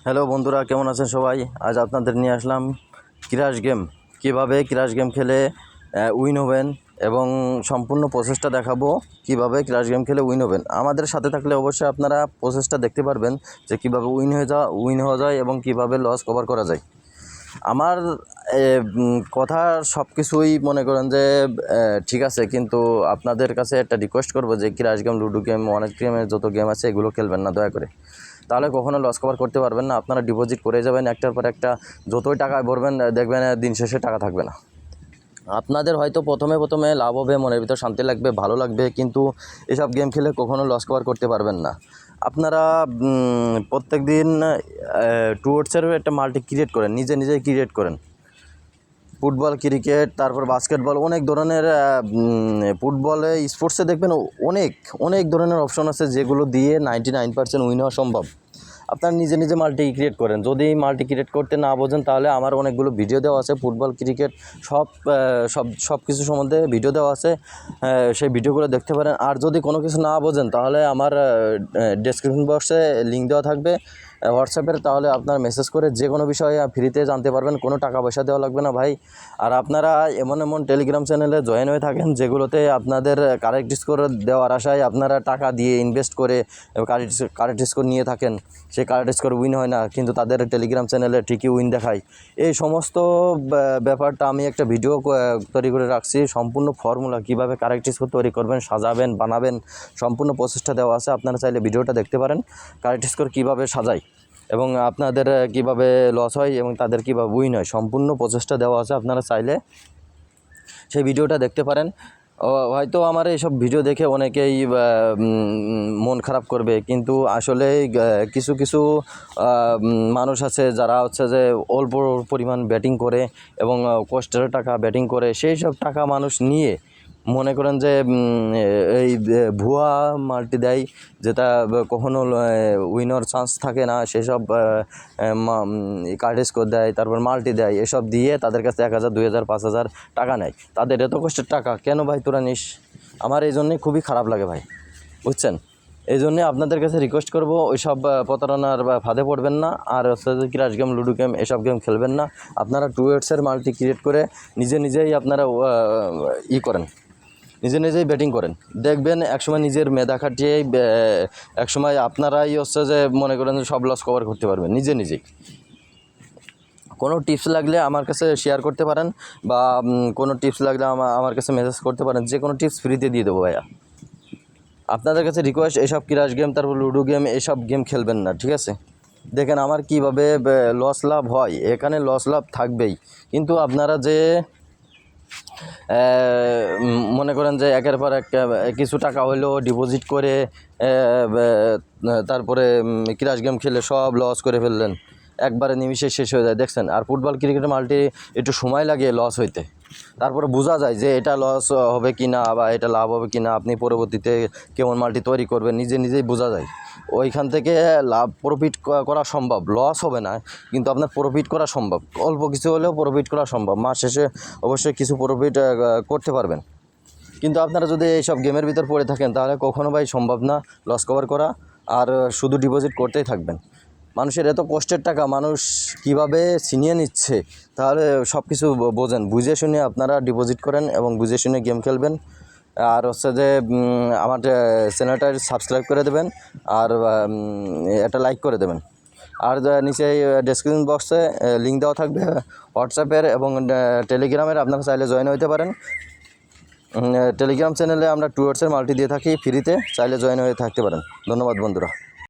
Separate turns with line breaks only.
Hello বন্ধুরা, কেমন আছেন সবাই? আজ আপনাদের নিয়ে আসলাম ক্র্যাশ গেম। কীভাবে ক্র্যাশ গেম খেলে উইন হবেন এবং সম্পূর্ণ প্রসেসটা দেখাবো। কিভাবে ক্র্যাশ গেম খেলে উইন হবেন, আমাদের সাথে থাকলে অবশ্যই আপনারা প্রসেসটা দেখতে পারবেন যে কীভাবে উইন হওয়া যায় এবং কিভাবে লস কভার করা যায়। আমার কথা সব কিছুই মনে করেন যে ঠিক আছে, কিন্তু আপনাদের কাছে একটা রিকোয়েস্ট করবো যে ক্র্যাশ গেম, লুডো গেম, অনেক গেমের যত গেম আছে এগুলো খেলবেন না দয়া করে। তাহলে কখনো লস কভার করতে পারবেন না। আপনারা ডিপোজিট করে যাবেন একটার পর একটা, যতই টাকা ভরবেন দেখবেন দিন শেষে টাকা থাকবে না। আপনাদের হয়তো প্রথমে লাভ হবে, মনের ভিতর শান্তি লাগবে, ভালো লাগবে, কিন্তু এসব গেম খেলে কখনো লস কভার করতে পারবেন না। আপনারা প্রত্যেক দিন টুয়ার্ডসের একটা মাল্টি ক্রিয়েট করেন, নিজেই ক্রিয়েট করেন। ফুটবল, ক্রিকেট, তারপর বাস্কেটবল, অনেক ধরনের ফুটবলে স্পোর্টসে দেখবেন অনেক ধরনের অপশন আছে যেগুলো দিয়ে 99% উইন হওয়া সম্ভব। আপনারা নিজে মাল্টি ক্রিয়েট করেন। যদি মাল্টি ক্রিয়েট করতে না বোঝেন তাহলে আমার অনেকগুলো ভিডিও দেওয়া আছে, ফুটবল, ক্রিকেট সব কিছু সম্বন্ধে ভিডিও দেওয়া আছে, সেই ভিডিওগুলো দেখতে পারেন। আর যদি কোনো কিছু না বোঝেন তাহলে আমার ডেসক্রিপশন বক্সে লিঙ্ক দেওয়া থাকবে হোয়াটসঅ্যাপের, তাহলে আপনার মেসেজ করে যে কোনো বিষয়ে ফ্রিতে জানতে পারবেন, কোনো টাকা পয়সা দেওয়া লাগবে না ভাই। আর আপনারা এমন টেলিগ্রাম চ্যানেলে জয়েন হয়ে থাকেন যেগুলোতে আপনাদের কারেক্ট স্কোর দেওয়ার আশায় আপনারা টাকা দিয়ে ইনভেস্ট করে কারেক্ট স্কোর নিয়ে থাকেন। সেই কারেক্ট স্কোর উইন হয় না, কিন্তু তাদের টেলিগ্রাম চ্যানেলে ঠিকই উইন দেখায়। এই সমস্ত ব্যাপারটা আমি একটা ভিডিও তৈরি করে রাখছি, সম্পূর্ণ ফর্মুলা কীভাবে কারেক্ট স্কোর তৈরি করবেন, সাজাবেন, বানাবেন, সম্পূর্ণ প্রসেসটা দেওয়া আছে। আপনারা চাইলে ভিডিওটা দেখতে পারেন, কারেক্ট স্কোর কীভাবে সাজায় এবং আপনাদের কিভাবে লস হয় এবং তাদের কীভাবে উইন হয়, সম্পূর্ণ প্রসেসটা দেওয়া আছে। আপনারা চাইলে সেই ভিডিওটা দেখতে পারেন। হয়তো আমার এইসব ভিডিও দেখে অনেকেই মন খারাপ করবে, কিন্তু আসলে কিছু মানুষ আছে যারা হচ্ছে যে অল্প পরিমাণ ব্যাটিং করে এবং কষ্টের টাকা ব্যাটিং করে, সেই সব টাকা মানুষ নিয়ে মনে করেন যে এই ভুয়া মাল্টি দেয়, যেটা কখনো উইনার চান্স থাকে না, সেসব কার্ড স্কোর দেয়, তারপর মাল্টি দেয়, এসব দিয়ে তাদের কাছে 1000, 2000, 5000 টাকা নেয়। তাদের এত কষ্টের টাকা কেন ভাই তোরা নিস? আমার এই জন্যে খুবই খারাপ লাগে ভাই, বুঝছেন? এই জন্যে আপনাদের কাছে রিকোয়েস্ট করবো ওই সব প্রতারণার ফাঁদে পড়বেন না। আর হচ্ছে যে ক্র্যাশ গেম, লুডো গেম, এসব গেম খেলবেন না। আপনারা টুয়ার্ডসের মাল্টি ক্রিয়েট করে নিজেই আপনারা করেন, নিজেই ব্যাটিং করেন। দেখবেন একসময় নিজের মেধা খাটিয়ে একসময় আপনারাই হচ্ছে যে মনে করেন যে সব লস কভার করতে পারবেন নিজেই। কোনো টিপস লাগলে আমার কাছে শেয়ার করতে পারেন, বা কোনো টিপস লাগলে আমার কাছে মেসেজ করতে পারেন, যে কোনো টিপস ফ্রিতে দিয়ে দেবো ভাইয়া। আপনাদের কাছে রিকোয়েস্ট, এসব ক্র্যাশ গেম, তারপর লুডো গেম, এসব গেম খেলবেন না, ঠিক আছে? দেখেন আমার কিভাবে লস লাভ হয়, এখানে লস লাভ থাকবেই, কিন্তু আপনারা যে মনে করেন যে একের পর এক কিছু টাকা হলেও ডিপোজিট করে তারপরে ক্র্যাশ গেম খেলে সব লস করে ফেললেন, একবারে নিমিষে শেষ হয়ে যায়, দেখছেন? আর ফুটবল, ক্রিকেটের মাল্টি একটু সময় লাগে লস হইতে, তারপরে বোঝা যায় যে এটা লস হবে কি না বা এটা লাভ হবে কি না। আপনি পরবর্তীতে কেমন মাল্টি তৈরি করবেন নিজেই বোঝা যায়। ওইখান থেকে লাভ প্রফিট করা সম্ভব, লস হবে না, কিন্তু আপনার প্রফিট করা সম্ভব, অল্প কিছু হলেও প্রফিট করা সম্ভব। মাস শেষে অবশ্যই কিছু প্রফিট করতে পারবেন। কিন্তু আপনারা যদি এইসব গেমের ভিতর পড়ে থাকেন তাহলে কখনো ভাই সম্ভব না লস কভার করা, আর শুধু ডিপোজিট করতেই থাকবেন। মানুষের এত কষ্টের টাকা মানুষ কিভাবে ছিনিয়ে নিচ্ছে, তাহলে সব কিছু বোঝেন, বুঝে শুনে আপনারা ডিপোজিট করেন এবং বুঝে শুনে গেম খেলবেন। আর হচ্ছে যে আমার চ্যানেলটা সাবস্ক্রাইব করে দেবেন, আর একটা লাইক করে দেবেন। আর নিচে ডেসক্রিপশন বক্সে লিঙ্ক দেওয়া থাকবে হোয়াটসঅ্যাপের এবং টেলিগ্রামের, আপনারা চাইলে জয়েন হতে পারেন। টেলিগ্রাম চ্যানেলে আমরা টুয়ার্ডসের মাল্টি দিয়ে থাকি ফ্রিতে, চাইলে জয়েন হয়ে থাকতে পারেন। ধন্যবাদ বন্ধুরা।